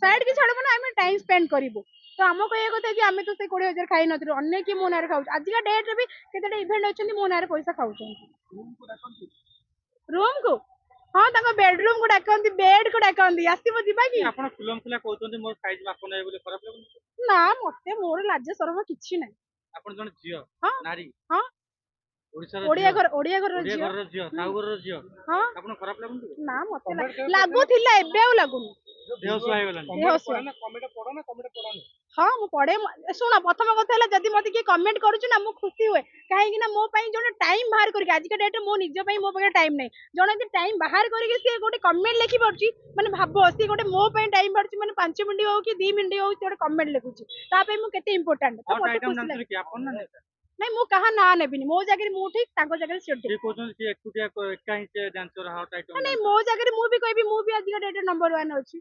side की छाड़ब ना आम टाइम स्पेंड करूँ तो आम कह कथा कि आम तो से 20,000 खाई नु अन्य कि मो ना खाऊ आज का डेट रे भी केते इवेंट अच्छे मो ना पैसा खाऊ रूम को हाँ बेडरूम को डाकती बेड को डाकती आसब जा कि ଆପଣ ଖୁଲମ ଖୁଲା କହୁଛନ୍ତି ମୋର ସାଇଜ ମାପ ନେବେ ବୋଲି ଖରାପ ଲାଗୁନି ना मत मोर लाज सरम किसी ना ଆପଣ ଜଣେ ଝିଅ हाँ ନାରୀ हाँ ଓଡ଼ିଶାର ओडिया ଝିଅ घर ओडिया घर ଓଡ଼ିଆ झील ଘରର ଝିଅ ସାହୁ ଘରର ଝିଅ हाँ ଆପଣ ଖରାପ ଲାଗୁନି ना मत लगुला एबे आ लगुनि ଦେହସୁଆ ହେଇଗଲାଣି हाँ मु पढ़े शुण प्रथम कथा है जदि मत किए कमेंट करुच्च ना मु खुशी हुए कहीं मो जो टाइम बाहर करके आज डेट मो निज मो पाखे टाइम नहीं जड़े टाइम बाहर करके सी गोटे कमेंट लिखि पार्टी मैंने भाव सी गोटे मो टाइम बाहर मैंने 5 मिनट हो कि 2 मिनट हो गोटे कमेंट लिखुची मुझे इंपोर्टाट मत खुशी लगे नहीं मु कहा ना नेबिनी मो जगह मु ठीक जगह सी ठीक नहीं मो जगह मु भी कहबी मु भी आज डेट नंबर 1 अच्छी